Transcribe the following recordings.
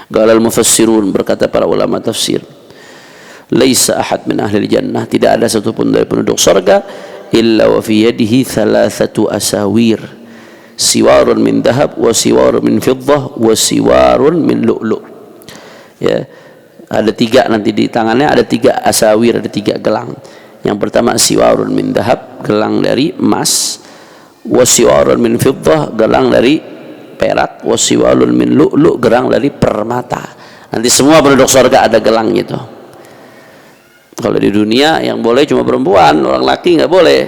Qala al-mufassirun, berkata para ulama tafsir, laisa ahad min ahli jannah, tidak ada satupun dari penduduk surga illa wa fi yadihi thalathatu asawir, siwarun min dhahab wa siwarun min fiddah wa siwarun min lu'lu'. Ya, ada tiga, nanti di tangannya ada tiga asawir, ada tiga gelang. Yang pertama siwarun min dhahab, gelang dari emas, wa siwarun min fiddah, gelang dari perak, wa siwarun min lu'lu', gelang dari permata. Nanti semua penduduk surga ada gelang gitu. Kalau di dunia yang boleh cuma perempuan, orang laki nggak boleh.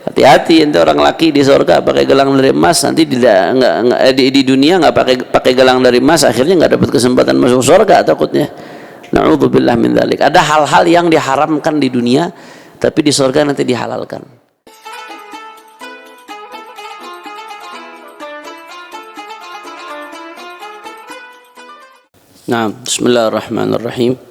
Hati-hati, nanti orang laki di surga pakai gelang dari emas, nanti di dunia nggak pakai gelang dari emas, akhirnya nggak dapat kesempatan masuk surga takutnya. Na'udzubillah min dzalik. Ada hal-hal yang diharamkan di dunia, tapi di surga nanti dihalalkan. Nah, bismillahirrahmanirrahim.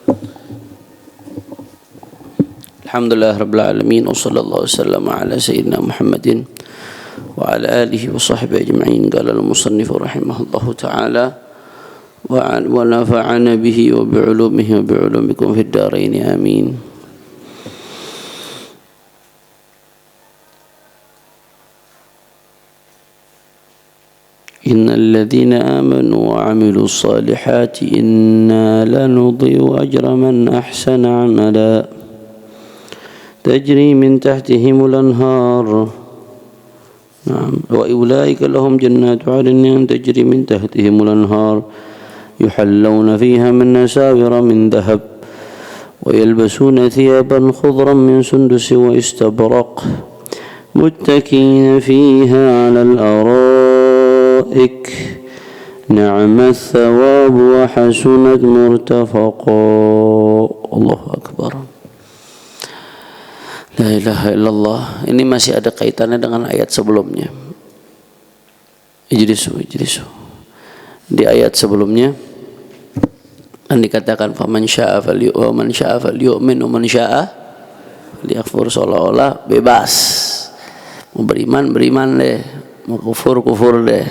Alhamdulillah rabbil alamin, wa sallallahu wasallam ala sayyidina Muhammadin wa ala alihi wa sahbihi ajma'in. Qala al-musannif rahimahullahu ta'ala wa nafa'ana bihi wa bi'ulumihi wa bi'ulumikum fid dharain amin. Innal ladzina amanu wa 'amilus salihati inna la nudhi'u ajra man ahsana 'amala tajri min tahtihimul anhar. Naam, wa ulaika lahum jannatu 'adnin tajri min tahtihimul anhar yuhallawna fiha min asawira min dhahab wa yalbasuna thiyaban khudran min sundus wa istabraq muttaki'ina fiha 'alal araik ni'mat thawab wa hasunat murtafaqa. Allahu akbar. La ilaha illallah. Ini masih ada kaitannya dengan ayat sebelumnya. Ijlisu. Di ayat sebelumnya kan dikatakan faman syaa'a falyu'min wa man syaa'a falyakfur, seolah-olah bebas. Mau beriman deh, mau kufur deh.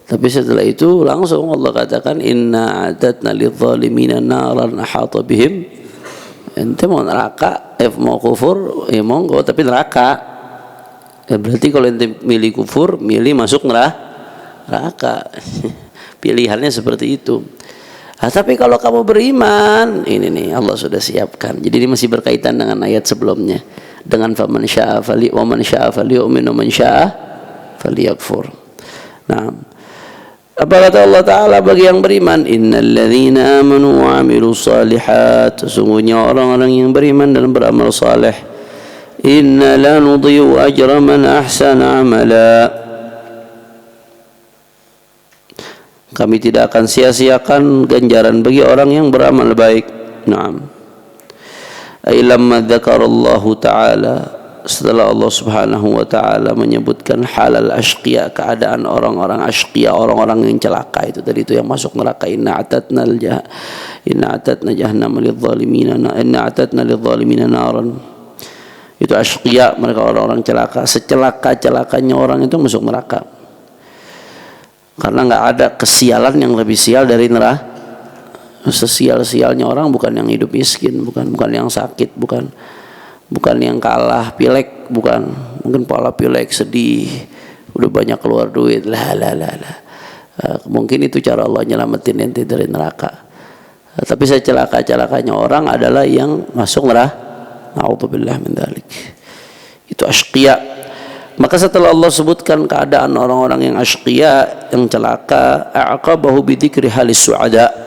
Tapi setelah itu langsung Allah katakan inna a'tadna lidh-dhalimina naran ahata bihim. Ente mau neraka, mau kufur, ya monggo, tapi neraka. Ya berarti kalau ente milih kufur, milih masuk neraka. Pilihannya seperti itu. Nah, tapi kalau kamu beriman, ini nih Allah sudah siapkan. Jadi ini masih berkaitan dengan ayat sebelumnya. Dengan faman syaa'a wa man syaa'a falyu'min wa man syaa'a falyakfur. Nah, apa kata Allah Ta'ala bagi yang beriman? Innal ladzina amanu wa 'amilus shalihat, sesungguhnya orang-orang yang beriman dan beramal saleh, inna la nudhi'u ajra man ahsana amala, kami tidak akan sia-siakan ganjaran bagi orang yang beramal baik. Naam. Ay lamma dzakarallahu ta'ala, setelah Allah Subhanahu wa ta'ala menyebutkan halal ashqiya, keadaan orang-orang ashqiya, orang-orang yang celaka itu tadi, itu yang masuk neraka. Inna a'tadna jahannama lidh-dhalimina naran. Itu ashqiya, mereka orang-orang celaka. Secelaka-celakanya orang itu masuk neraka, karena enggak ada kesialan yang lebih sial dari neraka. Sesial-sialnya orang bukan yang hidup miskin, bukan yang sakit, bukan yang kalah pilek, bukan. Mungkin pala pilek sedih, udah banyak keluar duit, mungkin itu cara Allah nyelamatin ente dari neraka. Tapi secelaka-celakanya orang adalah yang masuk neraka. Na'udzubillah min dzalik. Itu ashqiya. Maka setelah Allah sebutkan keadaan orang-orang yang ashqiya, yang celaka, a'aqabahu bidzikri halis su'ada,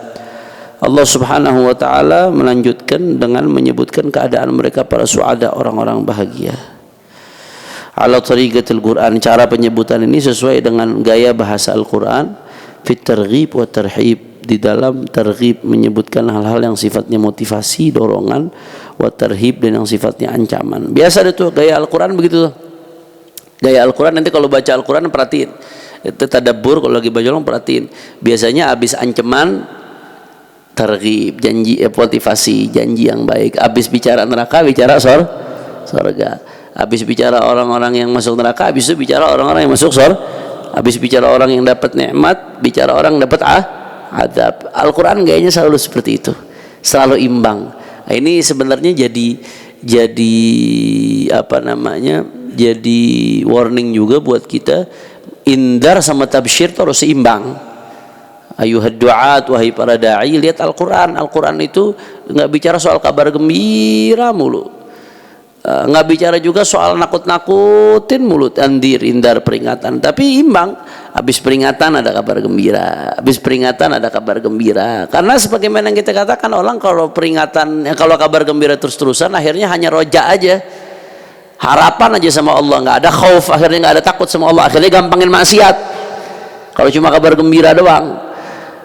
Allah Subhanahu wa ta'ala melanjutkan dengan menyebutkan keadaan mereka para su'ada, orang-orang bahagia. Ala tariqatil Quran, cara penyebutan ini sesuai dengan gaya bahasa Al-Quran. Fit targhib wa tarhib, di dalam targhib menyebutkan hal-hal yang sifatnya motivasi, dorongan, wa tarhib, dan yang sifatnya ancaman. Biasa ada tuh gaya Al-Quran begitu tuh. Gaya Al-Quran, nanti kalau baca Al-Quran perhatiin. Itu tadabbur, kalau lagi baca orang perhatiin. Biasanya habis ancaman targhib, janji, motivasi, janji yang baik. Habis bicara neraka, bicara surga. Habis bicara orang-orang yang masuk neraka, habis itu bicara orang-orang yang masuk surga. Habis bicara orang yang dapat nikmat, bicara orang dapat adab. Al-Quran kayaknya selalu seperti itu, selalu imbang. Nah, ini sebenarnya jadi apa namanya, jadi warning juga buat kita. Indar sama tabsyir itu harus seimbang. Ayuhad du'at, wahai para da'i, lihat Al-Quran. Al-Quran itu nggak bicara soal kabar gembira mulu, nggak bicara juga soal nakut-nakutin mulut, andir, indar, peringatan, tapi imbang. Habis peringatan ada kabar gembira, habis peringatan ada kabar gembira. Karena sebagaimana yang kita katakan, orang kalau peringatan, kalau kabar gembira terus-terusan, akhirnya hanya roja aja, harapan aja sama Allah, nggak ada khauf, akhirnya nggak ada takut sama Allah, akhirnya gampangin maksiat kalau cuma kabar gembira doang.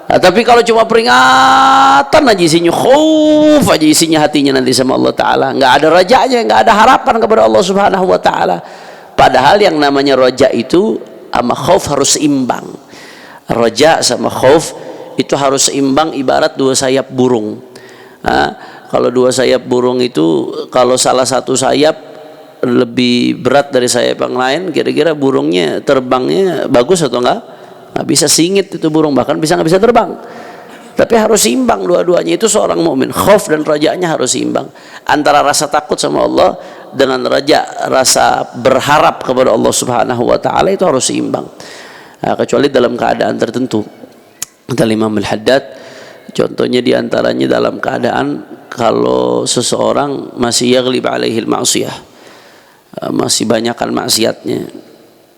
Nah, tapi kalau cuma peringatan aja isinya, khauf aja isinya hatinya nanti sama Allah Ta'ala, nggak ada rajanya, nggak ada harapan kepada Allah Subhanahu Wa Ta'ala. Padahal yang namanya raja itu sama khauf harus seimbang. Raja sama khauf itu harus seimbang, ibarat dua sayap burung. Nah, kalau dua sayap burung itu, kalau salah satu sayap lebih berat dari sayap yang lain, kira-kira burungnya terbangnya bagus atau enggak? Nggak bisa, singit itu burung, bahkan nggak bisa terbang. Tapi harus seimbang dua-duanya. Itu seorang mukmin, khauf dan rajanya harus seimbang. Antara rasa takut sama Allah dengan rasa berharap kepada Allah Subhanahu Wa Ta'ala itu harus seimbang. Nah, kecuali dalam keadaan tertentu. Kata Imam Al-Haddad, contohnya diantaranya dalam keadaan kalau seseorang masih yaghlib alaihil ma'siyah, masih banyakkan maksiatnya.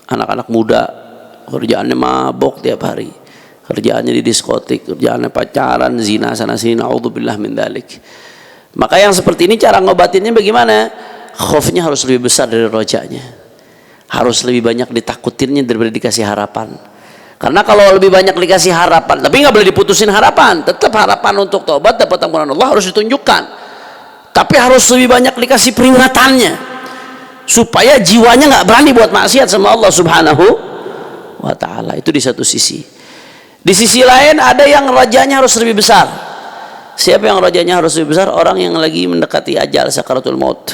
Anak-anak muda kerjaannya mabok tiap hari, kerjaannya di diskotik, kerjaannya pacaran, zina sana sini, naudzubillah min dzalik. Maka yang seperti ini cara ngobatinnya bagaimana? Khaufnya harus lebih besar dari rojanya, harus lebih banyak ditakutinnya daripada dikasih harapan. Karena kalau lebih banyak dikasih harapan, tapi nggak boleh diputusin harapan, tetap harapan untuk taubat dapat ampunan Allah harus ditunjukkan, tapi harus lebih banyak dikasih peringatannya supaya jiwanya nggak berani buat maksiat sama Allah Subhanahu Wa Ta'ala. Itu di satu sisi. Di sisi lain ada yang rajanya harus lebih besar. Siapa yang rajanya harus lebih besar? Orang yang lagi mendekati ajal, sakaratul maut.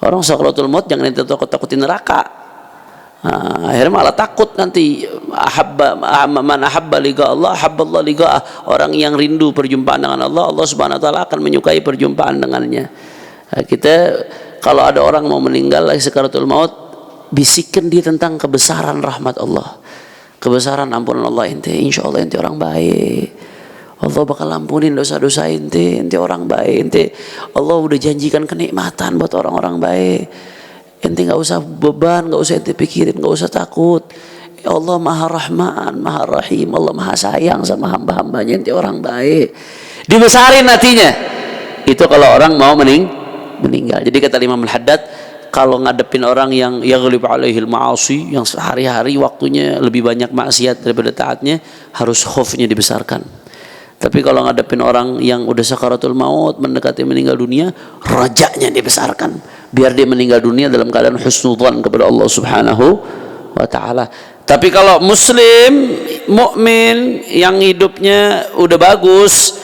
Orang sakaratul maut jangan ditakut-takutin neraka. Nah, akhirnya malah takut nanti. Man ahabba liqa Allah, ahabballah liqa'ah. Orang yang rindu perjumpaan dengan Allah, Allah Subhanahu Wa Ta'ala akan menyukai perjumpaan dengannya. Nah, kita kalau ada orang mau meninggal lagi sakaratul maut, bisikkan dia tentang kebesaran rahmat Allah, kebesaran ampunan Allah. Ente insya Allah ente orang baik, Allah bakal ampunin dosa-dosa ente orang baik. Ente Allah udah janjikan kenikmatan buat orang-orang baik. Ente nggak usah beban, nggak usah ente pikirin, nggak usah takut. Allah Maha Rahman, Maha Rahim, Allah Maha sayang sama hamba-hambanya. Ente orang baik, dibesarin hatinya. Itu kalau orang mau meninggal. Jadi kata Imam Al-Haddad, kalau ngadepin orang yang yaghlib alaihil ma'asi, yang sehari-hari waktunya lebih banyak maksiat daripada taatnya, harus khaufnya dibesarkan. Tapi kalau ngadepin orang yang udah sakaratul maut, mendekati meninggal dunia, rajanya dibesarkan biar dia meninggal dunia dalam keadaan husnudzan kepada Allah Subhanahu Wa Ta'ala. Tapi kalau muslim, mukmin yang hidupnya udah bagus,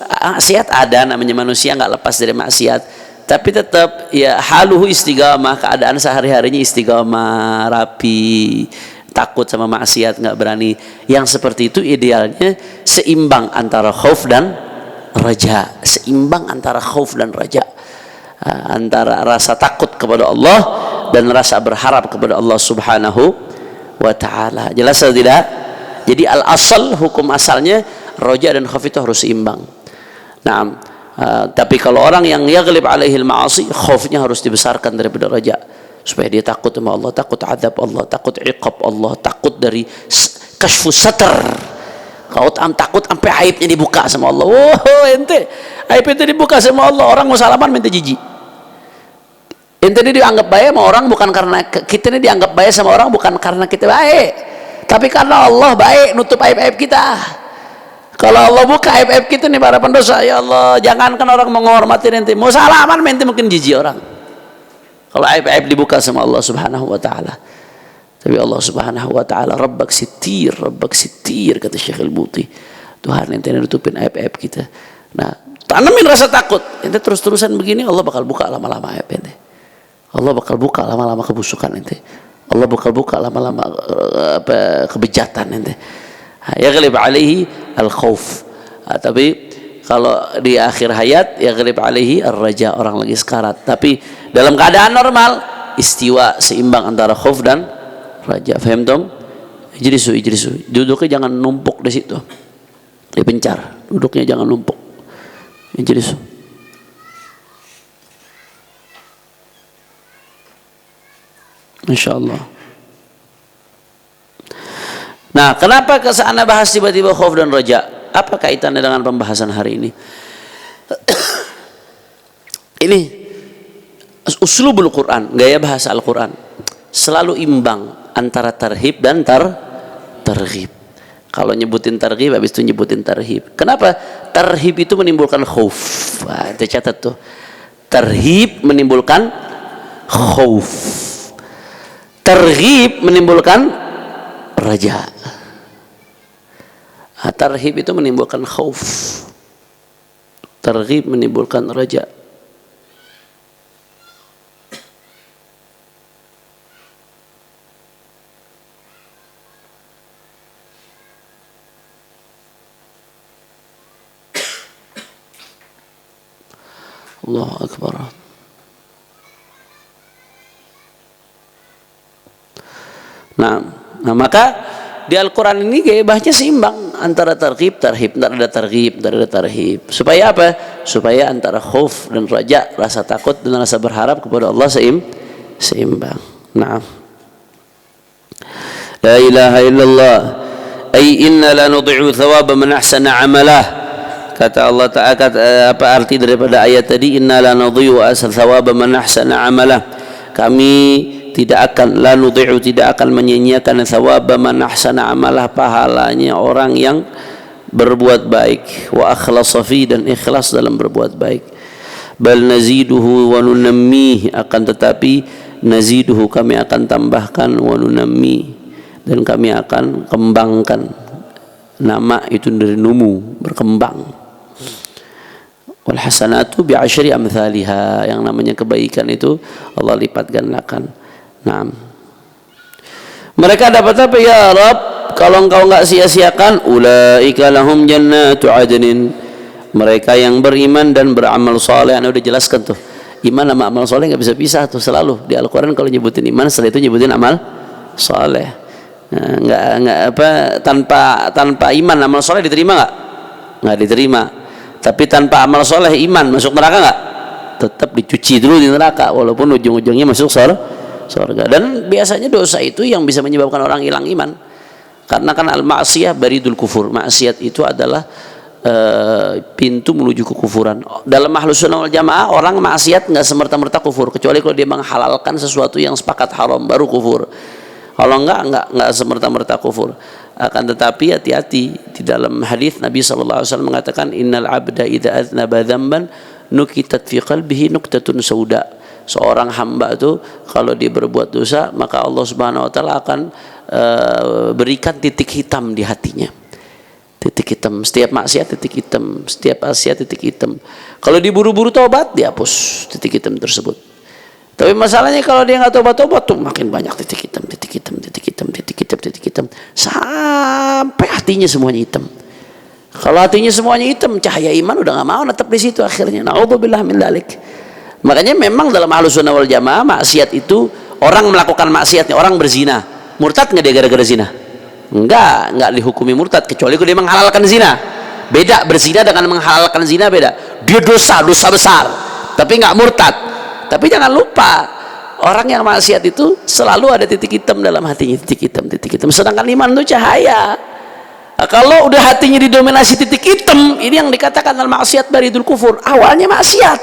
maksiat ada, namanya manusia nggak lepas dari maksiat, tapi tetap ya haluhu istiqamah, keadaan sehari-harinya istiqamah, rapi, takut sama maksiat, nggak berani. Yang seperti itu idealnya seimbang antara khauf dan raja, seimbang antara khauf dan raja, antara rasa takut kepada Allah dan rasa berharap kepada Allah Subhanahu Wa Ta'ala. Jelas atau tidak? Jadi al-asal, hukum asalnya raja dan khauf itu harus seimbang. Nah, tapi kalau orang yang yaghlib alaihil ma'asi, khaufnya harus dibesarkan daripada raja, supaya dia takut sama Allah, takut azab Allah, takut iqab Allah, takut dari kashfus satar. Kau takut sampai aibnya dibuka sama Allah. Oh, ente aib itu dibuka sama Allah, orang mau salaman minta jijik. Ente ini dianggap baik sama orang bukan karena kita ini dianggap baik sama orang bukan karena kita baik, tapi karena Allah baik nutup aib-aib kita. Kalau Allah buka aib-aib kita nih para pendosa, ya Allah, jangankan orang menghormati ente, mau salaman ente mungkin jijik orang. Kalau aib-aib dibuka sama Allah Subhanahu Wa Ta'ala. Tapi Allah Subhanahu Wa Ta'ala Rabbak sitir kata Syekh Al-Buti. Tuhan ente nutupin aib-aib kita. Nah, tanamin rasa takut. Ente terus-terusan begini, Allah bakal buka lama-lama aib ente. Allah bakal buka lama-lama kebusukan ente. Allah bakal buka lama-lama kebejatan ente. Yaghlib alaihi al-khauf. Tapi kalau di akhir hayat yaghlib alaihi ar-raja, orang lagi sekarat. Tapi dalam keadaan normal istiwa, seimbang antara khauf dan raja. Faham dong? Ijlisu. Duduknya jangan numpuk di situ. Dipencar. Duduknya jangan numpuk. Ijlisu. Insyaallah. Nah, kenapa Anda bahas tiba-tiba khauf dan raja? Apa kaitannya dengan pembahasan hari ini? Ini uslubul Quran, gaya bahasa Al-Quran selalu imbang antara tarhib dan targhib. Kalau nyebutin targhib, habis itu nyebutin tarhib. Kenapa? Tarhib itu menimbulkan khauf. Wah, itu catat tuh. Tarhib menimbulkan khauf. Targhib menimbulkan raja. Tarhib itu menimbulkan khauf. Targhib menimbulkan raja. Allahu Akbar. Nah, maka di Al-Quran ini gaya bahasanya seimbang antara targhib, tarhib, tidak ada targhib, tidak ada tarhib. Supaya apa? Supaya antara khauf dan raja, rasa takut dan rasa berharap kepada Allah seimbang. Nah, la ilaha illallah, ay inna la nudhi'u thawaba man ahsana amalah. Kata Allah Ta'ala, apa arti daripada ayat tadi? Inna la nudhi'u thawaba man ahsana amalah. Kami tidak akan, la nudhi'u, tidak akan menyia-nyiakan thawaba man ahsana amalah, pahalanya orang yang berbuat baik, wa akhlasa fi, dan ikhlas dalam berbuat baik. Bal naziduhu wa nunammih, akan tetapi naziduhu, kami akan tambahkan, wa nunammi, dan kami akan kembangkan. Nama itu dari numu, berkembang. Wal hasanatu bi asyri amthaliha, yang namanya kebaikan itu Allah lipat gandakan. Nah, mereka dapat apa ya Rabb? Kalau engkau enggak sia-siakan, ulaika lahum jannatu adnin, mereka yang beriman dan beramal saleh. Anda udah jelaskan tuh, iman sama amal saleh enggak bisa pisah tuh, selalu di Al-Quran kalau nyebutin iman, setelah itu nyebutin amal saleh. Nah, enggak apa, tanpa iman amal saleh diterima enggak diterima. Tapi tanpa amal soleh iman masuk neraka nggak? Tetap dicuci dulu di neraka, walaupun ujung-ujungnya masuk surga. Dan biasanya dosa itu yang bisa menyebabkan orang hilang iman, karena kan al-ma'siyah baridul kufur. Maksiat itu adalah pintu menuju kekufuran. Dalam Ahlus Sunnah wal Jamaah, orang maksiat nggak semerta-merta kufur, kecuali kalau dia menghalalkan sesuatu yang sepakat haram, baru kufur. Kalau enggak semerta-merta kufur. Akan tetapi hati-hati, di dalam hadis Nabi SAW mengatakan, innal abda idza aznaba dzamban nukitat fi qalbihi nuktatun sauda. Seorang hamba itu kalau dia berbuat dosa, maka Allah Subhanahu wa taala akan berikan titik hitam di hatinya. Titik hitam, setiap maksiat titik hitam, setiap maksiat titik hitam. Kalau diburu-buru taubat, dihapus titik hitam tersebut. Tapi masalahnya kalau dia nggak tobat-tobat tuh makin banyak titik hitam, sampai hatinya semuanya hitam. Kalau hatinya semuanya hitam, cahaya iman udah nggak mau tetap di situ akhirnya. Na'udzubillah min dzalik. Makanya memang dalam Ahlus Sunnah wal Jamaah, maksiat itu orang melakukan maksiatnya, orang berzina, murtad nggak dia gara-gara zina? Enggak dihukumi murtad kecuali kalau dia menghalalkan zina. Beda berzina dengan menghalalkan zina, beda. Dia dosa besar, tapi nggak murtad. Tapi jangan lupa, orang yang maksiat itu selalu ada titik hitam dalam hatinya, titik hitam. Sedangkan iman itu cahaya. Nah, kalau udah hatinya didominasi titik hitam, ini yang dikatakan dalam maksiat baridul kufur. Awalnya maksiat,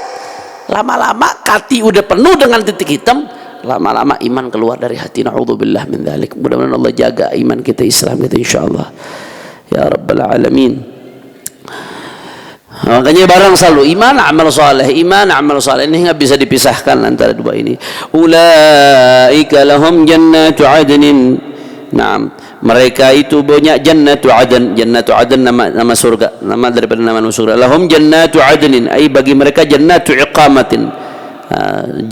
lama-lama hati udah penuh dengan titik hitam, lama-lama iman keluar dari hati. Na'udzubillah min dzalik. Mudah-mudahan Allah jaga iman kita, Islam kita, insyaallah ya rabbal alamin. Makanya barang selalu iman amal saleh, ini nggak bisa dipisahkan antara dua ini. Ulaika lahum jannatu adnin. Nah, mereka itu punya jannatu adn. Jannatu adn nama surga, nama daripada nama surga. Lahum jannatu adnin, ai bagi mereka jannatu iqamatin.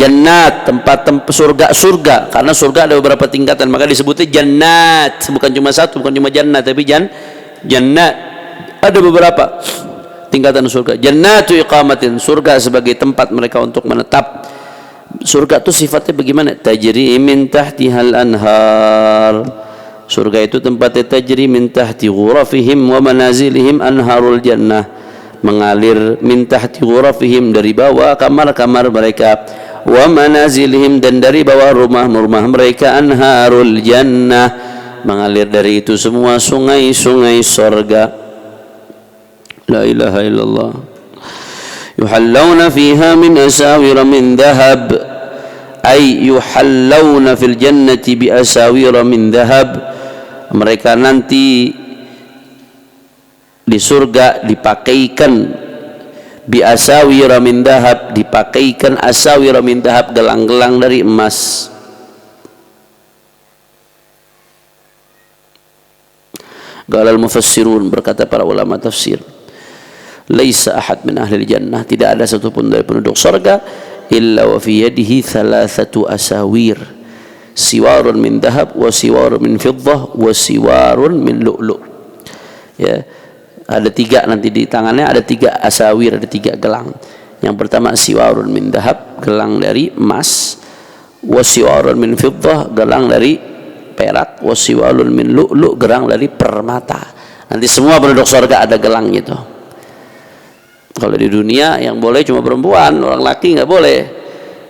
Jannat, tempat surga, karena surga ada beberapa tingkatan, maka disebutnya jannat, bukan cuma satu, bukan cuma jannat, tapi jannat Ada beberapa tingkatan surga. Jannatu iqamatin, surga sebagai tempat mereka untuk menetap. Surga itu sifatnya bagaimana? Tajri min tahtihal anhar. Surga itu tempatnya tajri min tahti ghurafihim wa manazilihim anharul jannah. Mengalir min tahti ghurafihim, dari bawah kamar-kamar mereka, wa manazilihim, dan dari bawah rumah-rumah mereka, anharul jannah, mengalir dari itu semua sungai-sungai surga. La ilaha illallah. Yuhallawna fiha min asawira min dhahab, ay yuhallawna fil jannati bi asawira min dhahab. Mereka nanti di surga dipakaikan bi asawira min dhahab, dipakaikan asawira min dhahab, gelang-gelang dari emas. Qala al-mufassirun, berkata para ulama tafsir, laisa ahad min ahli jannah, tidak ada satupun dari penduduk surga, illa wa fi yadihi thalathatu asawir, siwarun min dhahab wa siwarun min fiddah wa siwarun min lu'lu'. Ya, ada tiga nanti di tangannya, ada tiga asawir, ada tiga gelang. Yang pertama siwarun min dhahab, gelang dari emas, wa siwarun min fiddah, gelang dari perak, wa siwarun min lu'lu', gelang dari permata. Nanti semua penduduk surga ada gelang gitu. Kalau di dunia yang boleh cuma perempuan, orang laki nggak boleh.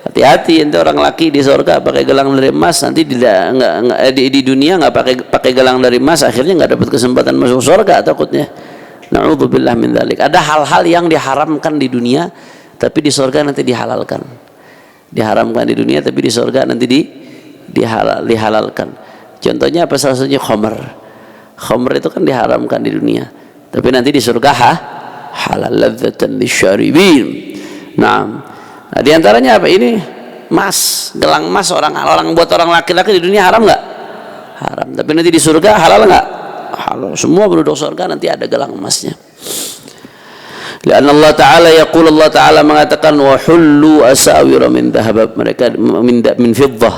Hati-hati, nanti orang laki di surga pakai gelang dari emas, nanti di dunia nggak pakai gelang dari emas, akhirnya nggak dapat kesempatan masuk surga takutnya. Na'udzubillah min dzalik. Ada hal-hal yang diharamkan di dunia, tapi di surga nanti dihalalkan. Diharamkan di dunia, tapi di surga nanti dihalalkan. Contohnya apa? Salah satunya khamr. Khamr itu kan diharamkan di dunia, tapi nanti di surga halal ladzatan lisyaribin. Nah, di antaranya apa ini? Emas, gelang emas, orang buat orang laki-laki di dunia haram nggak? Haram. Tapi nanti di surga halal nggak? Halal. Semua penduduk surga nanti ada gelang emasnya. Karena Allah Taala yaqul, Allah Taala mengatakan wa hullu asawira min dhahab, mereka min fiddah.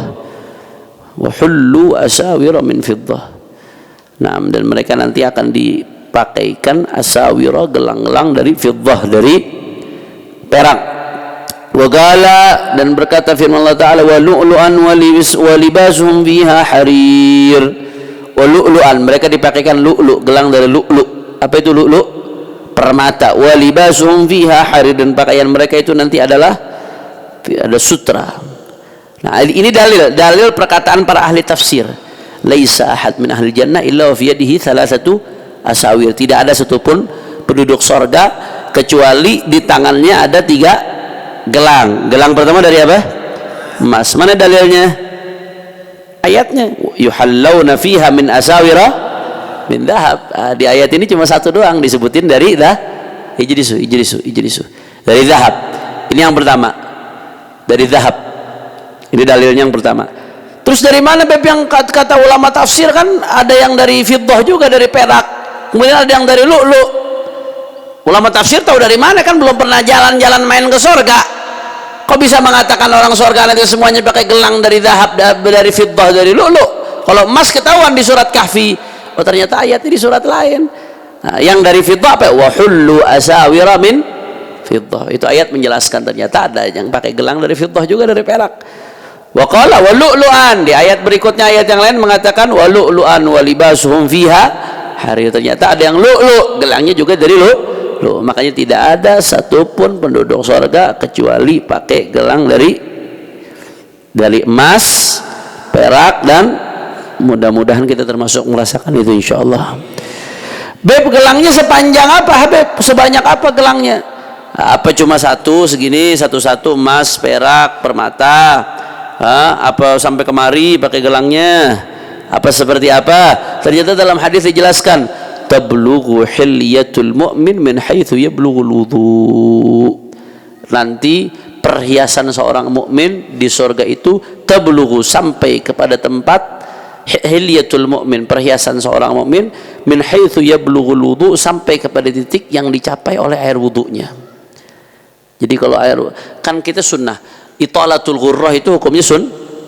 Wa hullu asawira min fiddah. Nah, dan mereka nanti akan dipakaikan asawira, gelang-gelang dari fiddah, dari perak. Waqala, dan berkata firman Allah Ta'ala, wa lu'lu'an wa libasuhum fiha harir. Wa lu'lu'an, mereka dipakaikan lu'lu', gelang dari lu'lu'. Apa itu lu'lu'? Permata. Wa libasuhum fiha harir, dan pakaian mereka itu nanti adalah ada sutra. Nah, ini dalil perkataan para ahli tafsir. Laisa ahad min ahli jannah illa fi yadihi thalathatu asawir. Tidak ada satupun penduduk surga kecuali di tangannya ada tiga gelang. Gelang pertama dari apa? Emas. Mana dalilnya? Ayatnya yuhallawna fiha min asawira min dhahab. Di ayat ini cuma satu doang disebutin dari ijlisu dari dhahab. Ini yang pertama, dari dhahab. Ini dalilnya yang pertama. Terus dari mana Beb, yang kata ulama tafsir kan ada yang dari fiddah juga, dari perak, kemudian ada yang dari lu'lu'. Ulama tafsir tahu dari mana, kan belum pernah jalan-jalan main ke surga. Kok bisa mengatakan orang surga nanti semuanya pakai gelang dari dhahab, dari fiddah, dari lu'lu'? Kalau emas ketahuan di surat Kahfi. Oh, ternyata ayatnya di surat lain. Nah, yang dari fiddah apa? Wa hullu asawira min fiddah. Itu ayat menjelaskan ternyata ada yang pakai gelang dari fiddah juga, dari perak. Wa qala wa lu'lu'an, di ayat berikutnya, ayat yang lain mengatakan wa lu'lu'an wa libasuhum fiha harir. Ternyata ada yang lu'lu', gelangnya juga dari lu'lu'. Makanya tidak ada satupun penduduk surga kecuali pakai gelang dari emas, perak, dan mudah-mudahan kita termasuk merasakan itu insyaallah. Beb, gelangnya sepanjang apa Habib? Sebanyak apa gelangnya? Apa cuma satu segini, satu-satu emas, perak, permata? Apa sampai kemari pakai gelangnya? Apa seperti apa? Ternyata dalam hadis dijelaskan, tablughu hilyatul mu'min min haitsu yablughul wudu. Nanti perhiasan seorang mukmin di surga itu tablughu, sampai kepada tempat hilyatul mu'min, perhiasan seorang mukmin, min haitsu yablughul wudu, sampai kepada titik yang dicapai oleh air wudunya. Jadi kalau air, kan kita sunnah italatul ghurrah itu hukumnya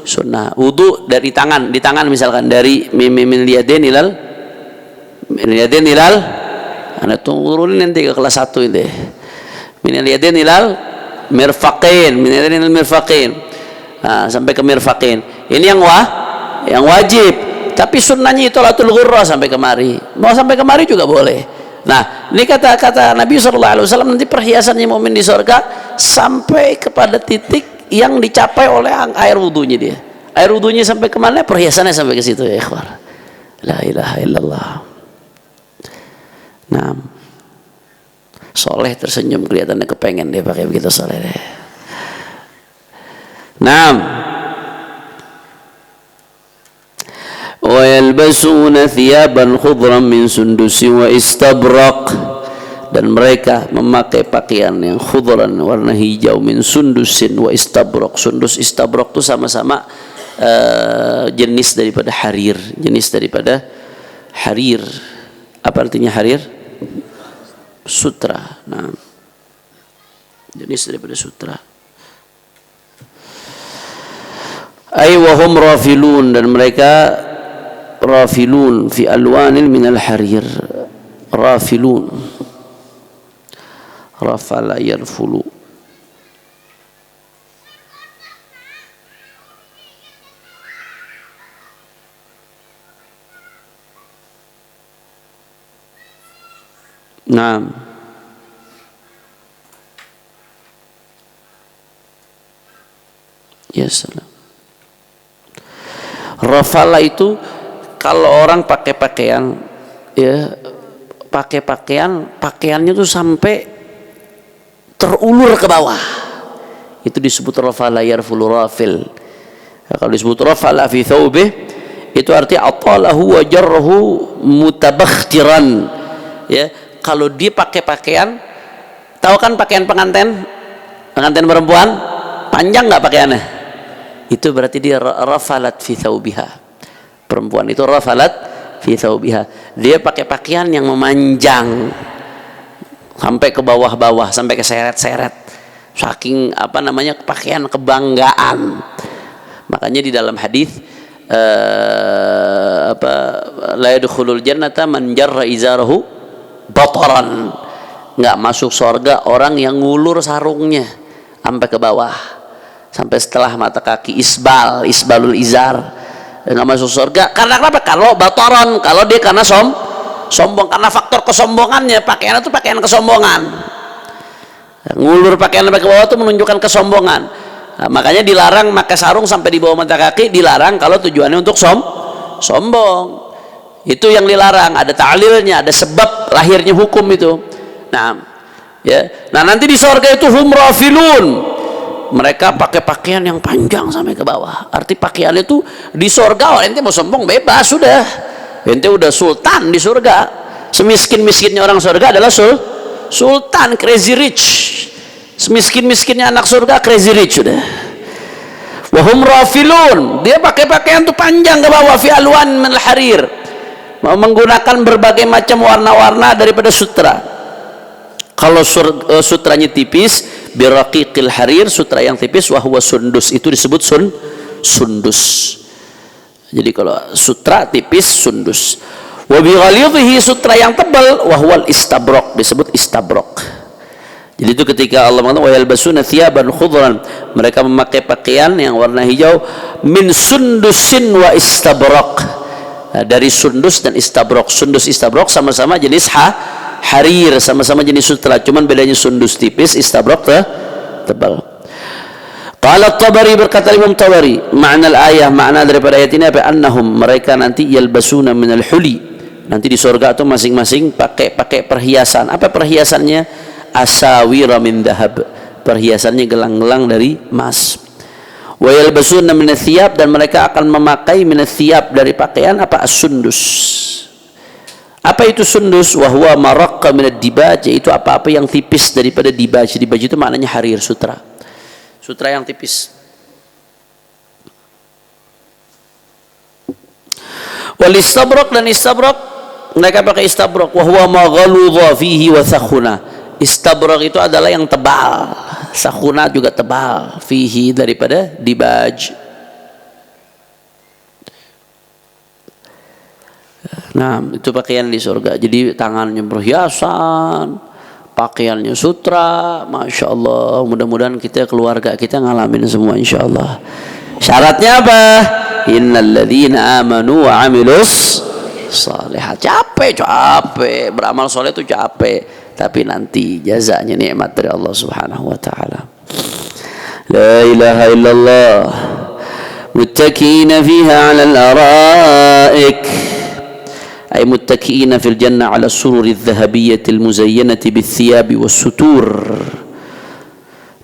sunnah. Wudu dari tangan, di tangan misalkan dari min yadin ilal Anda turunin nanti ke kelas 1 ini. Minal yadain ilal mirfaqain, minal yadain ilal mirfaqain. Nah, sampai ke mirfaqain. Ini yang wajib. Tapi sunnahnya itu latul ghurrah sampai kemari. Mau sampai kemari juga boleh. Nah, ini kata Nabi SAW, nanti perhiasannya mukmin di surga sampai kepada titik yang dicapai oleh air wudunya dia. Air wudunya sampai kemana? Perhiasannya sampai ke situ ya ikhwan. La ilaha illallah. Nah, soleh tersenyum kelihatannya kepengen dia pakai begitu soleh deh. Nah, wa yalbasuna thiyaban khudran min sundusin wa istabraq, dan mereka memakai pakaian yang khudran warna hijau min sundusin wa istabraq. Sundus istabraq itu sama-sama jenis daripada harir, Apa artinya harir? Sutra. Nah, jenis daripada sutra. Ay wa hum rafilun, dan mereka rafilun fi alwanil minal harir. Rafilun, rafala yarfulu. Nah, ya salam. Rafala itu kalau orang pakai pakaian, ya, pakaiannya tuh sampai terulur ke bawah, itu disebut rafala yarfulu rafil. Nah, kalau disebut rafala fi thawbih, itu artinya atalahu wa jarrahu mutabakhtiran. Ya, kalau dia pakai pakaian, tahu kan pakaian pengantin perempuan panjang nggak pakaiannya? Itu berarti dia rafalat fi thawbiha. Perempuan itu rafalat fi thawbiha. Dia pakai pakaian yang memanjang sampai ke bawah-bawah, sampai ke seret-seret. Saking pakaian kebanggaan. Makanya di dalam hadis la yadkhulul jannata man jarra izarahu bataran. Enggak masuk surga orang yang ngulur sarungnya sampai ke bawah, sampai setelah mata kaki, isbalul izar. Nggak masuk surga. Karena kenapa? Kalau bataran, kalau dia karena sombong, karena faktor kesombongannya, pakaian itu pakaian kesombongan. Ngulur pakaian sampai ke bawah itu menunjukkan kesombongan. Nah, makanya dilarang pakai sarung sampai di bawah mata kaki, dilarang kalau tujuannya untuk sombong. Itu yang dilarang, ada ta'lilnya, ada sebab lahirnya hukum itu. Nah, ya. Nah, nanti di surga itu hum rafilun. Mereka pakai pakaian yang panjang sampai ke bawah. Arti pakaiannya itu di surga, ente mau sombong bebas sudah. Ente udah sultan di surga. Semiskin-miskinnya orang surga adalah sultan, crazy rich. Semiskin-miskinnya anak surga crazy rich sudah. Wahum rafilun, dia pakai pakaian tuh panjang ke bawah fi alwan min al-harir. Menggunakan berbagai macam warna-warna daripada sutra. Kalau sutranya tipis, biraqiqil harir, sutra yang tipis, wahwa sundus, itu disebut sundus. Jadi kalau sutra tipis, sundus. Wa bi ghalidhihi, sutra yang tebal, wahwal istabraq, disebut istabraq. Jadi itu ketika Allah mengatakan wa yalbasuna thiyaban khudran, mereka memakai pakaian yang warna hijau, min sundusin wa istabraq. Nah, dari sundus dan istabraq. Sundus istabraq sama-sama jenis harir, sama-sama jenis sutra, cuman bedanya sundus tipis, istabraq tebal. Qala At-Tabari, berkata Imam Tabari, makna ayat, makna daripada ayat ini apa? Annahum, mereka nanti yalbasuna minal huli, nanti di surga itu masing-masing pakai perhiasan. Apa perhiasannya? Asawira min dahab, perhiasannya gelang-gelang dari emas. Wa yalbasuna min athiyab, dan mereka akan memakai min athiyab, dari pakaian apa? As-sundus. Apa itu sundus? Wahwa maraqqa min ad-dibaj, yaitu apa-apa yang tipis daripada dibaj. Dibaj itu maknanya harir, sutra yang tipis. Wal istabraq, dan istabraq mereka pakai istabraq. Wahwa ma ghaludha fihi wa sakhuna. Istabraq itu adalah yang tebal, sakhuna juga tebal, fihi daripada dibaj. Nah, itu pakaian di surga. Jadi tangannya berhiasan, pakaiannya sutra, masya Allah. Mudah-mudahan kita keluarga kita ngalamin semua, insya Allah. Syaratnya apa? Innalladzina amanu wa amilus shalihat. Capek beramal soleh itu capek, tapi nanti jazanya nikmat dari Allah Subhanahu wa taala. La ilaha illallah. Muttaqiina fiha 'alal araik. Ay muttaqiina fil jannah 'ala sururi adh-dhahabiyyati al-muzayyanati bith-thiyabi was-sutur.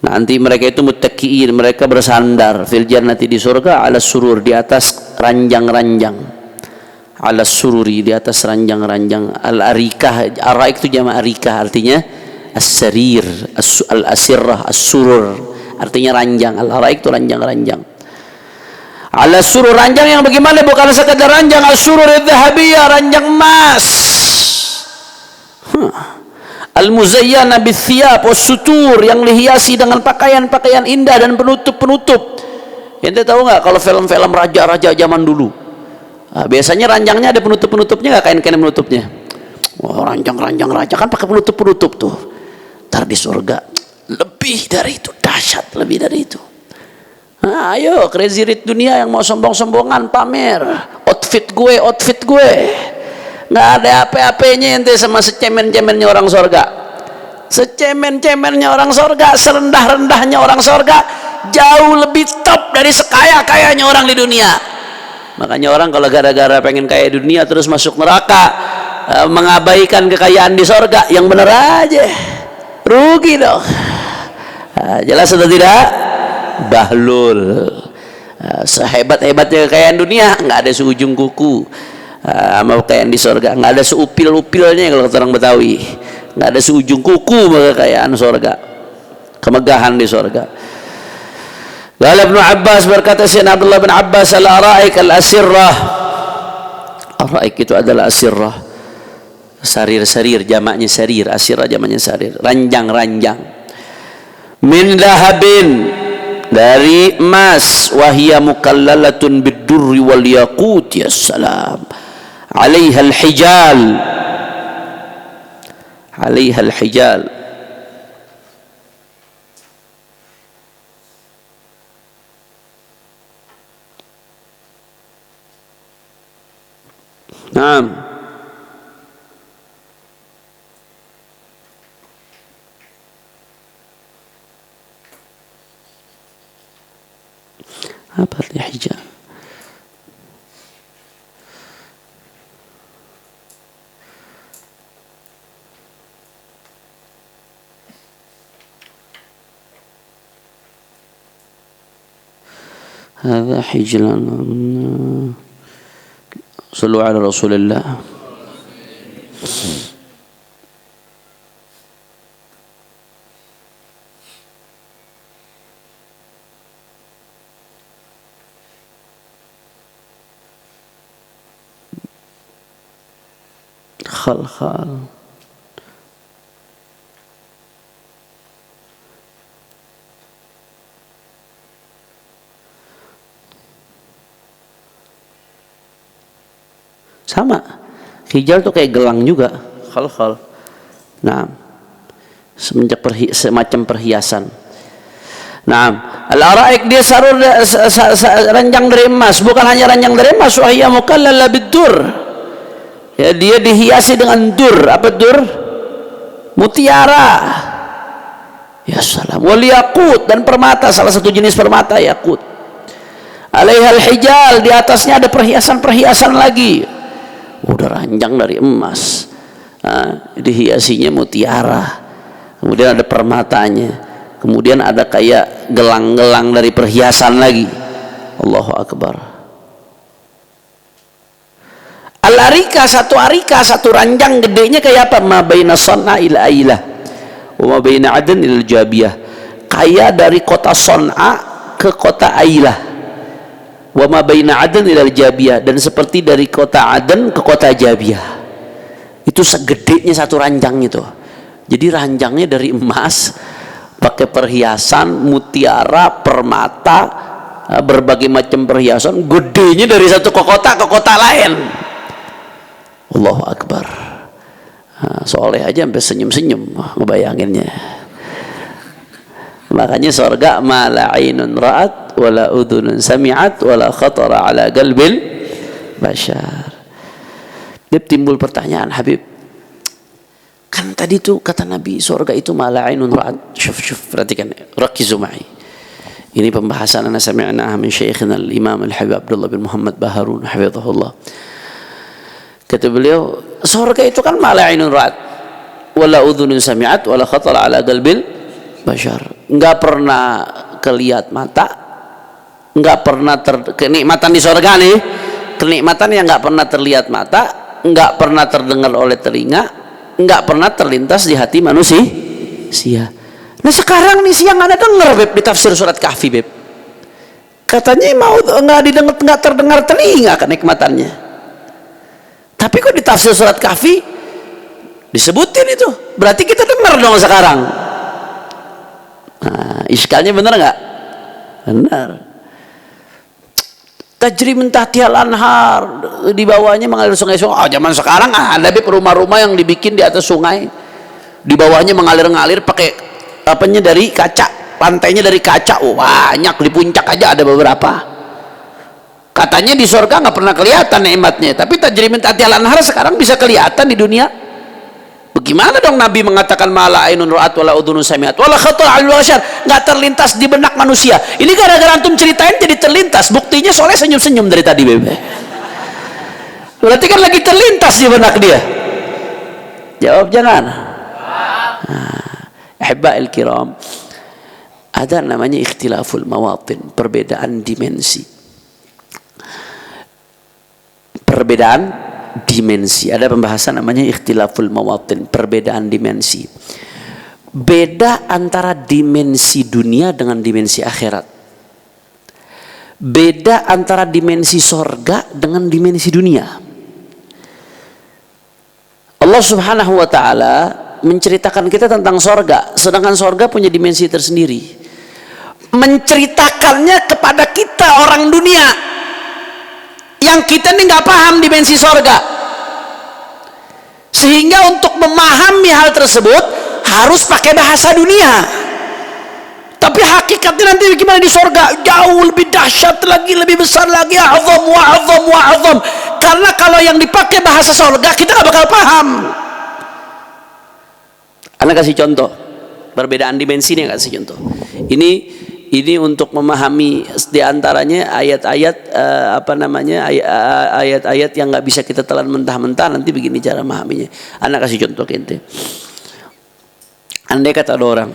Nanti mereka itu muttaqiin, mereka bersandar fil jannati di surga, 'ala surur di atas ranjang-ranjang. 'Ala sururi di atas ranjang-ranjang. Al-arikah, araik itu jamak arikah, artinya as-sarir, al-asirrah, as-surur, artinya ranjang. Al-araik itu ranjang-ranjang. Ala surur, ranjang yang bagaimana? Bukan sekadar ranjang as-surur adh-dhahabiyyah, ranjang emas. Al-muzayyana bithiyab was-sutur, yang dihiasi dengan pakaian-pakaian indah dan penutup-penutup. Ente tahu nggak kalau film-film raja-raja zaman dulu? Biasanya ranjangnya ada penutup-penutupnya nggak, kain-kain penutupnya? Wah, ranjang-ranjang raja kan pakai penutup-penutup tuh. Ntar di surga lebih dari itu, dahsyat lebih dari itu. Nah, ayo crazy rich dunia yang mau sombong-sombongan pamer outfit gue, nggak ada apa-apanya ente sama secemen-cemennya orang sorga. Secemen-cemennya orang sorga, serendah-rendahnya orang sorga, jauh lebih top dari sekaya-kayanya orang di dunia. Makanya orang kalau gara-gara pengen kaya di dunia terus masuk neraka, mengabaikan kekayaan di sorga, yang bener aja rugi dong. Jelas atau tidak? Bahlul. Sehebat-hebatnya kekayaan dunia nggak ada seujung kuku sama kekayaan di sorga, nggak ada seupil-upilnya kalau kata orang Betawi, nggak ada seujung kuku kekayaan sorga, kemegahan di sorga. Lalu Ibnu Abbas berkata, Sayyidina Abdullah bin Abbas, al-araik al-asirrah. Araik itu adalah asirrah, sarir-sarir, jamaknya sarir, asirrah jamaknya sarir, ranjang-ranjang. Min dahabin, dari emas, wahia mukallalatun bid-durri wal yaqut, ya salam, 'alaiha al-hijal, 'alaiha al-hijal. Naam. Apa artinya hijab? هذا حجلان. صلوا على رسول الله. خلخال. Sama, hijal tuh kayak gelang juga, khal-khal. Nah, semenjak semacam perhiasan. Nah, al-araik dia sarur ranjang dari emas, bukan hanya ranjang dari emas, wahya mukallala bid-dur. Ya, dia dihiasi dengan dur. Apa dur? Mutiara. Ya salam. Wal yaqut, dan permata, salah satu jenis permata yaqut. Alaihal hijal, di atasnya ada perhiasan-perhiasan lagi. Udah ranjang dari emas, dihiasinya mutiara, kemudian ada permatanya, kemudian ada kayak gelang-gelang dari perhiasan lagi. Allahu Akbar. Al-arika, satu ranjang gedenya kayak apa? Ma baina San'a ila Ailah wa ma baina Aden ila Jabiyah. Kayak dari kota San'a ke kota Ailah, wa ma baina Aden ila Jabiyah, dan seperti dari kota Aden ke kota Jabiyah. Itu segedenya satu ranjang itu. Jadi ranjangnya dari emas, pakai perhiasan mutiara, permata, berbagai macam perhiasan, gedenya dari satu kota ke kota lain. Allahu Akbar. Soleh aja sampai senyum-senyum ngebayanginnya. Makanya surga ma la ainun ra'at wala udhunun sami'at wala khatara ala qalbil bashar. Dia timbul pertanyaan, Habib, kan tadi tuh kata Nabi surga itu ma la ainun ra'at. Syuf perhatikan, rakizu ma'i. Ini pembahasan ana sami'na min syekhina al-Imam Al-Habib Abdullah bin Muhammad Baharun hafizahullah. Kata beliau, surga itu kan ma la ainun ra'at wala udhunun sami'at wala khatara ala qalbil bashar. Enggak pernah kelihat mata, enggak pernah kenikmatan di surga nih, kenikmatan yang enggak pernah terlihat mata, enggak pernah terdengar oleh telinga, enggak pernah terlintas di hati manusia. Nah sekarang nih siang ada dengar Beb di tafsir surat Kahfi Beb, katanya mau enggak didengar, enggak terdengar telinga kenikmatannya, tapi kok di tafsir surat Kahfi disebutin itu, berarti kita dengar dong sekarang. Nah, iskalnya benar nggak? Benar. Tajri min tahtihal anhar, di bawahnya mengalir sungai-sungai. Oh, zaman sekarang ada rumah-rumah yang dibikin di atas sungai, di bawahnya mengalir-ngalir pakai apanya dari kaca, pantainya dari kaca. Oh, banyak, di puncak aja ada beberapa. Katanya di surga nggak pernah kelihatan nikmatnya, tapi tajri min tahtihal anhar sekarang bisa kelihatan di dunia. Bagaimana dong Nabi mengatakan mala ainun ra'at wala udhunun sami'at wala khatar 'alal bashar, enggak terlintas di benak manusia. Ini gara-gara antum ceritain jadi terlintas. Buktinya Soleh senyum-senyum dari tadi Bebe. Berarti kan lagi terlintas di benak dia. Jawab jangan. Ahibba'il kiram, ada namanya ikhtilaful mawatin, perbedaan dimensi. Perbedaan dimensi, ada pembahasan namanya ikhtilaful mawatin, perbedaan dimensi. Beda antara dimensi dunia dengan dimensi akhirat, beda antara dimensi sorga dengan dimensi dunia. Allah subhanahu wa ta'ala menceritakan kita tentang sorga, sedangkan sorga punya dimensi tersendiri. Menceritakannya kepada kita orang dunia yang kita ini nggak paham dimensi sorga, sehingga untuk memahami hal tersebut harus pakai bahasa dunia. Tapi hakikatnya nanti bagaimana di sorga jauh lebih dahsyat lagi, lebih besar lagi, azam wa azam wa azam. Karena kalau yang dipakai bahasa sorga kita nggak bakal paham. Anda kasih contoh perbedaan dimensi ini, kasih contoh. Ini untuk memahami diantaranya ayat-ayat ayat-ayat yang nggak bisa kita telan mentah-mentah. Nanti begini cara memahaminya. Anak kasih contoh ke ente. Andai kata ada orang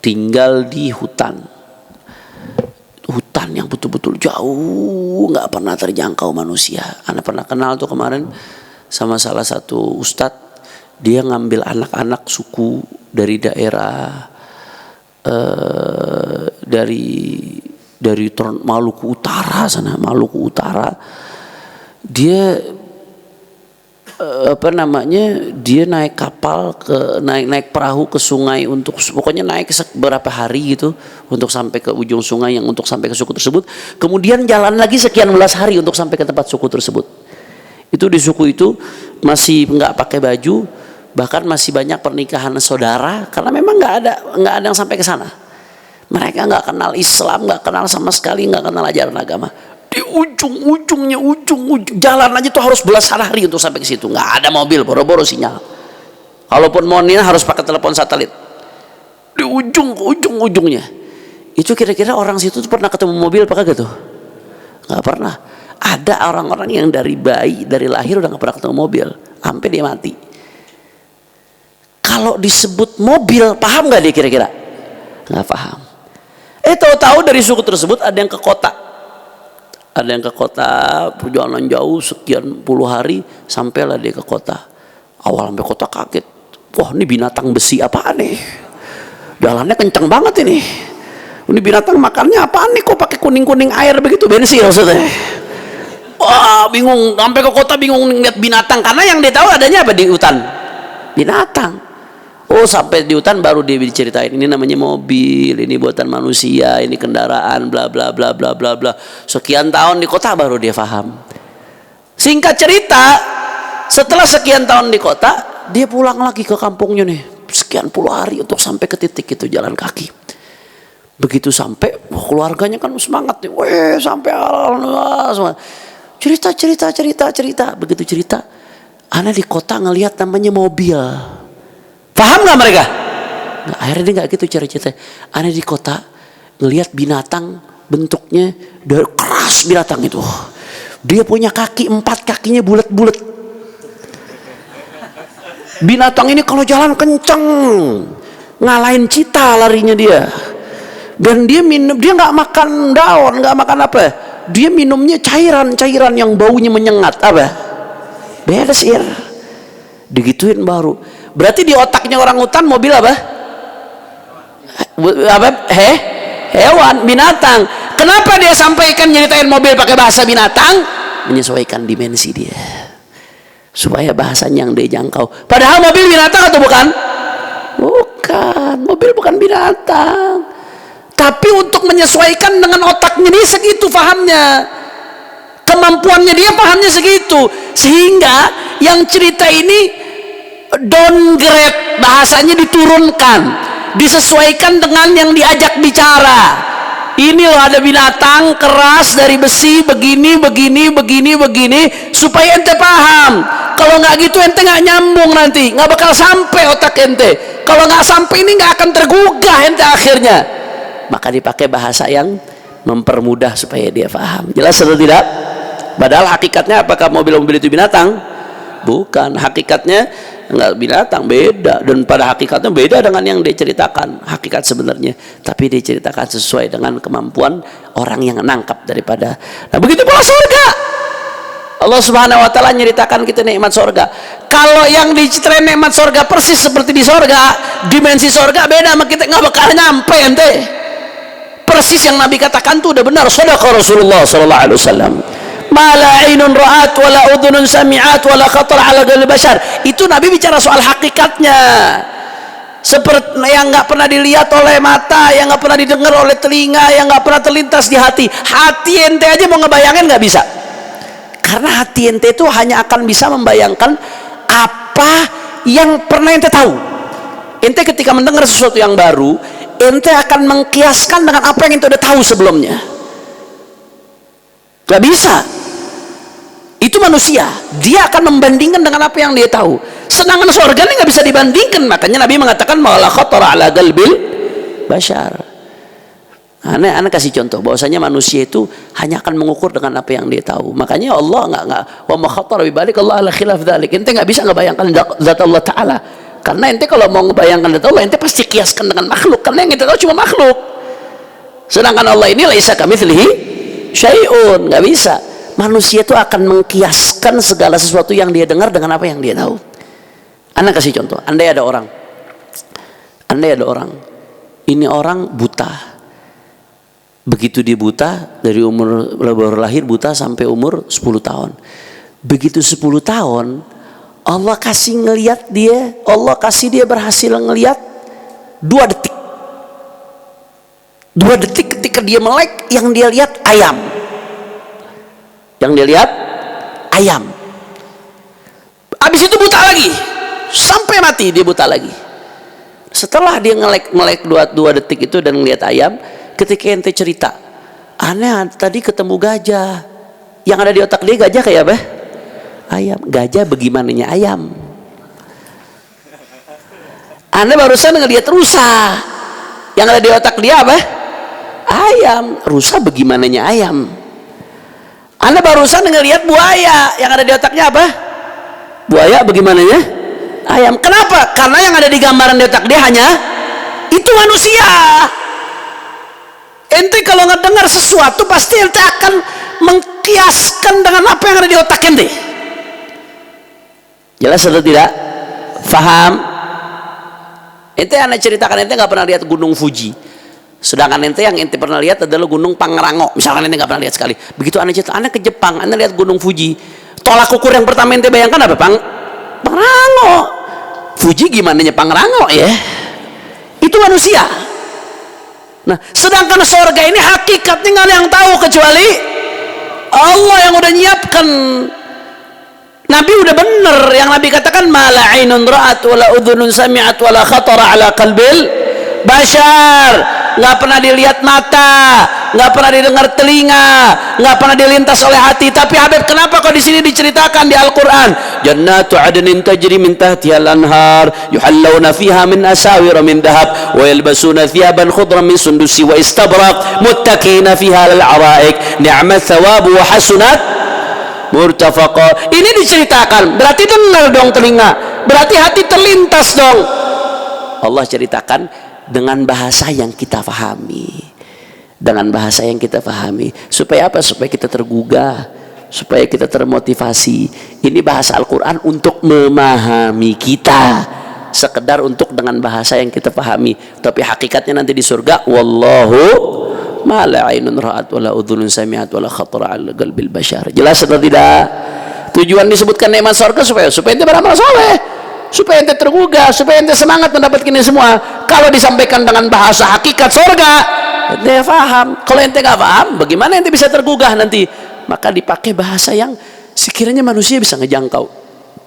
tinggal di hutan yang betul-betul jauh, nggak pernah terjangkau manusia. Anak pernah kenal tuh kemarin sama salah satu ustadz. Dia ngambil anak-anak suku dari daerah dari Maluku Utara sana, Maluku Utara. Dia dia naik kapal naik perahu ke sungai, untuk pokoknya naik beberapa hari gitu untuk sampai ke ujung sungai yang untuk sampai ke suku tersebut. Kemudian jalan lagi sekian belas hari untuk sampai ke tempat suku tersebut. Itu di suku itu masih nggak pakai baju, bahkan masih banyak pernikahan saudara karena memang nggak ada yang sampai ke sana. Mereka nggak kenal Islam, nggak kenal sama sekali, nggak kenal ajaran agama. Di ujung jalan aja tuh harus belasan hari untuk sampai ke situ. Nggak ada mobil, boro-boro sinyal. Kalaupun mau nih harus pakai telepon satelit. Di ujungnya. Itu kira-kira orang situ tuh pernah ketemu mobil apa kagak tuh? Nggak pernah. Ada orang-orang yang dari bayi, dari lahir udah nggak pernah ketemu mobil, sampai dia mati. Kalau disebut mobil, paham nggak dia kira-kira? Nggak paham. Tahu-tahu dari suku tersebut ada yang ke kota. Ada yang ke kota, perjalanan jauh sekian puluh hari, sampailah dia ke kota. Awal sampai kota kaget. Wah, ini binatang besi apaan nih? Jalannya kencang banget ini. Ini binatang makannya apaan nih? Kok pakai kuning-kuning air begitu? Bensin maksudnya. Wah, bingung. Sampai ke kota bingung lihat binatang. Karena yang dia tahu adanya apa di hutan? Binatang. Oh, sampai di hutan baru dia diceritain, ini namanya mobil, ini buatan manusia, ini kendaraan, bla bla bla bla bla bla. Sekian tahun di kota baru dia paham. Singkat cerita, Setelah sekian tahun di kota, dia pulang lagi ke kampungnya nih, sekian puluh hari untuk sampai ke titik itu jalan kaki. Begitu sampai, keluarganya kan semangat nih, weh sampai cerita. Begitu cerita, ana di kota ngelihat namanya mobil. Paham nggak mereka? Nah, akhirnya dia nggak gitu cerita. Ana di kota ngelihat binatang bentuknya dari keras binatang itu. Dia punya kaki 4, kakinya bulat-bulat. Binatang ini kalau jalan kenceng, ngalahin cita larinya dia. Dan dia minum, dia nggak makan daun, nggak makan apa. Dia minumnya cairan yang baunya menyengat. Apa? Beres ya. Digituin baru. Berarti di otaknya orang hutan mobil apa? Hewan, binatang. Kenapa dia sampaikan nyeritain mobil pakai bahasa binatang? Menyesuaikan dimensi dia, supaya bahasanya yang dia jangkau. Padahal mobil binatang atau bukan? Bukan, mobil bukan binatang. Tapi untuk menyesuaikan dengan otaknya dia segitu fahamnya, kemampuannya dia pahamnya segitu, sehingga yang cerita ini downgrade, bahasanya diturunkan, disesuaikan dengan yang diajak bicara. Ini loh ada binatang keras dari besi begini, supaya ente paham. Kalau nggak gitu ente nggak nyambung, nanti nggak bakal sampai otak ente. Kalau nggak sampai ini nggak akan tergugah ente akhirnya. Maka dipakai bahasa yang mempermudah supaya dia paham. Jelas atau tidak? Padahal hakikatnya apakah mobil-mobil itu binatang? Bukan. Hakikatnya enggak binatang, beda. Dan pada hakikatnya beda dengan yang dia ceritakan hakikat sebenarnya. Tapi dia ceritakan sesuai dengan kemampuan orang yang nangkap daripada. Nah begitu pula surga. Allah Subhanahu wa ta'ala nyeritakan kita nikmat surga. Kalau yang diceritain nikmat surga persis seperti di surga, dimensi surga beda sama kita, nggak bakal nyampe ente. Persis yang Nabi katakan tuh udah benar. Shadaqa Rasulullah sallallahu alaihi wasallam. Ma la ainun ra'at wa la udhunun sami'at wa la khatar ala qalbi bashar. Itu Nabi bicara soal hakikatnya. Seperti yang nggak pernah dilihat oleh mata, yang nggak pernah didengar oleh telinga, yang nggak pernah terlintas di hati. Hati ente aja mau ngebayangin nggak bisa. Karena hati ente itu hanya akan bisa membayangkan apa yang pernah ente tahu. Ente ketika mendengar sesuatu yang baru, ente akan mengkiaskan dengan apa yang ente udah tahu sebelumnya. Gak bisa. Itu manusia, dia akan membandingkan dengan apa yang dia tahu. Sedangkan surga ini nggak bisa dibandingkan. Makanya Nabi mengatakan malah khatara ala qalbil bashar. Aneh kasih contoh bahwasanya manusia itu hanya akan mengukur dengan apa yang dia tahu. Makanya Allah nggak wa ma khatara bi balik Allah ala khilaf dzalik. Ente nggak bisa ngebayangkan zat Allah Taala. Karena ente kalau mau ngebayangkan zat Allah, ente pasti kiaskan dengan makhluk. Karena yang ente tahu cuma makhluk. Sedangkan Allah ini laisa kamitslihi syai'un, nggak bisa. Manusia itu akan mengkiaskan segala sesuatu yang dia dengar dengan apa yang dia tahu. Anda kasih contoh, andai ada orang, ini orang buta. Begitu dia buta, dari umur baru lahir buta sampai umur 10 tahun. Begitu 10 tahun, Allah kasih ngelihat dia, Allah kasih dia berhasil ngelihat 2 detik. 2 detik ketika dia melek, yang dia lihat ayam. Yang dia lihat ayam. Habis itu buta lagi. Sampai mati dia buta lagi. Setelah dia melek 2 detik itu dan ngelihat ayam, ketika ente cerita, aneh tadi ketemu gajah. Yang ada di otak dia gajah kayak apa? Ayam. Gajah bagaimananya ayam. Anda barusan ngelihat rusa. Yang ada di otak dia apa? Ayam. Rusa bagaimananya ayam. Anda barusan ngelihat buaya. Yang ada di otaknya apa? Buaya bagaimananya? Ayam. Kenapa? Karena yang ada di gambaran di otak dia hanya itu manusia. Ente kalau ngedengar sesuatu pasti ente akan mengkiaskan dengan apa yang ada di otak ente. Jelas atau tidak? Faham? Ente anak ceritakan, ente nggak pernah lihat Gunung Fuji. Sedangkan ente yang ente pernah lihat adalah Gunung Pangrango. Misalkan ente nggak pernah lihat sekali. Begitu anak cerita, anak ke Jepang, anak lihat Gunung Fuji. Tolak ukur yang pertama ente bayangkan apa? Pangrango. Fuji gimana nya Pangrango ya? Itu manusia. Nah, sedangkan surga ini hakikatnya nggak ada yang tahu kecuali Allah yang udah nyiapkan. Nabi udah bener yang Nabi katakan, mala ainun ra'at wala udhunun sami'at wala khatara ala qalbil bashar. Nggak pernah dilihat mata, nggak pernah didengar telinga, nggak pernah dilintas oleh hati. Tapi Habib, kenapa kok di sini diceritakan di Al-Quran? Jannatu adnin tajri min tahtiha al-anhar yuhallawna fiha min asawir min dhahab wa yalbasuna thiyaban khudran min sundusi wa istabraq muttaqina fiha al-araik ni'mat thawabu wa hasunat murtafaqa. Ini diceritakan, berarti dengar dong telinga, berarti hati terlintas dong. Allah ceritakan dengan bahasa yang kita fahami, dengan bahasa yang kita fahami. Supaya apa? Supaya kita tergugah, supaya kita termotivasi. Ini bahasa Al-Quran untuk memahami kita, sekedar untuk dengan bahasa yang kita pahami. Tapi hakikatnya nanti di surga, wallahu ma la ainun ra'at wala udhunun sami'at wala khatara 'ala qalbil bashar. Jelas atau tidak? Tujuan disebutkan nikmat surga supaya ente beramal soleh, supaya ente tergugah, supaya ente semangat mendapatkan ini semua. Kalau disampaikan dengan bahasa hakikat surga, ente paham. Kalau ente nggak paham, bagaimana ente bisa tergugah nanti? Maka dipakai bahasa yang sekiranya manusia bisa ngejangkau,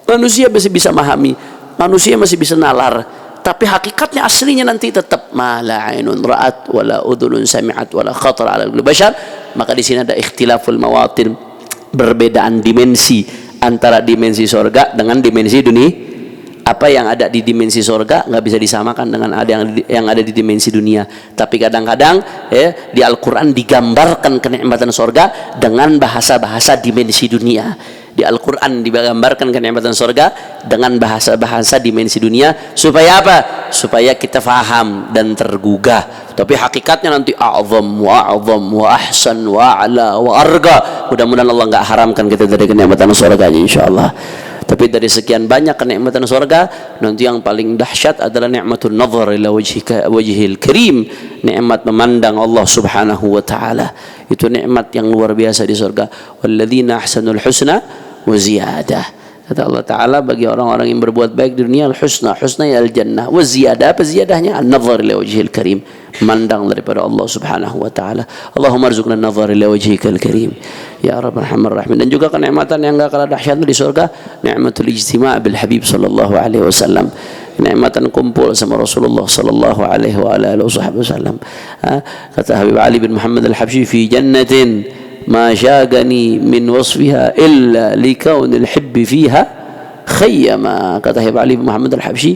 manusia masih bisa memahami, manusia masih bisa nalar. Tapi hakikatnya aslinya nanti tetap ma la ainun ra'at wala udhunun sami'at wala khatar 'ala qalbi bashar. Maka di sini ada ikhtilaful mawatin, perbedaan dimensi antara dimensi surga dengan dimensi dunia. Apa yang ada di dimensi surga nggak bisa disamakan dengan yang ada di dimensi dunia. Tapi kadang-kadang di Al-Quran digambarkan kenikmatan surga dengan bahasa-bahasa dimensi dunia. Di Al-Quran digambarkan kenikmatan surga dengan bahasa-bahasa dimensi dunia. Supaya apa? Supaya kita faham dan tergugah. Tapi hakikatnya nanti a'zam wa ahsan wa a'la wa arga. Mudah-mudahan Allah nggak haramkan kita dari kenikmatan surganya, insyaallah. Tapi dari sekian banyak kenikmatan surga, nanti yang paling dahsyat adalah nikmatun nazar ila wajhil karim, nikmat memandang Allah Subhanahu wa taala. Itu nikmat yang luar biasa di surga. Walladzina ahsanul husna wa ziyadah. Kata Allah taala, bagi orang-orang yang berbuat baik di dunia, al-husna, husna ya al-jannah, wa ziyadah, apa ziyadahnya? An-nazar ila wajhil karim, memandang daripada Allah Subhanahu wa taala. Allahumma arzuqna an-nazar ila wajhikal karim ya rabbal arhamar rahimin. Dan juga kenikmatan yang enggak kalah dahsyat di surga, nikmatul ijtima' bil habib sallallahu alaihi wasallam, kenikmatan kumpul sama Rasulullah sallallahu alaihi wa alihi wasallam. Kata Habib Ali bin Muhammad al-Habsyi, fi jannatin ma syagani min wasfiha illa likaunil hibbi fiha khayyama. Kata Habib Ali bin Muhammad al-Habsyi,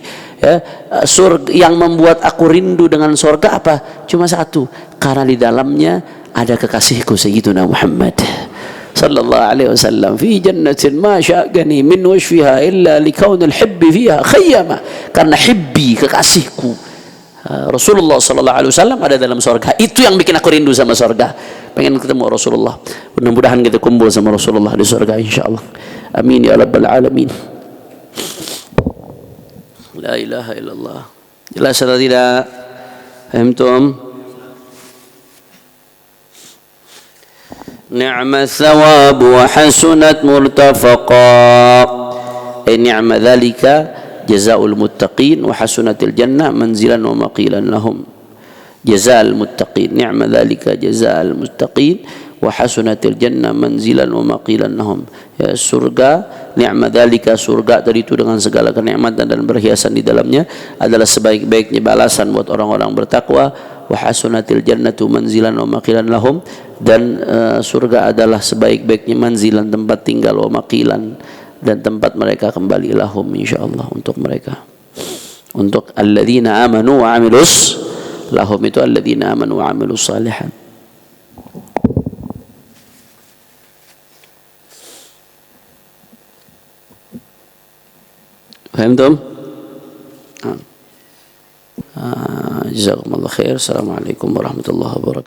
surga yang membuat aku rindu dengan surga apa? Cuma satu, karena di dalamnya ada kekasihku Sayyiduna Muhammad sallallahu alaihi wasallam. Fi jannatin ma syagani min wasfiha illa likaunil hibbi fiha khayyama. Karena hibbi, kekasihku Rasulullah sallallahu alaihi wasallam ada dalam surga. Itu yang bikin aku rindu sama surga. Pengen ketemu Rasulullah. Mudah-mudahan kita kumpul sama Rasulullah di surga insyaallah. Amin ya rabbal alamin. La ilaha illallah. Jelas atau tidak? Fahimtum? Ni'ma thawab wa hasunat murtafaqa. Ni'ma dhalika jazaa'ul muttaqin wa hasunatil jannah manzilan wa maqilan lahum. Jazaa'ul muttaqin, ni'ma dhalika jazaa'ul muttaqin wa hasunatil jannah manzilan wa maqilan lahum. Ya, surga, ni'ma dhalika, surga tadi itu dengan segala kenikmatan dan perhiasan di dalamnya adalah sebaik-baiknya balasan buat orang-orang bertakwa. Wa hasunatil jannatu manzilan wa maqilan lahum, dan surga adalah sebaik-baiknya manzilan, tempat tinggal, wa maqilan, dan tempat mereka kembali, lahum insyaallah, untuk mereka, untuk alladzina amanu wa amilus, lahum itu alladzina amanu wa amilus salihat. Fahimtum? Jazakumullah khair. Assalamualaikum warahmatullahi wabarakatuh.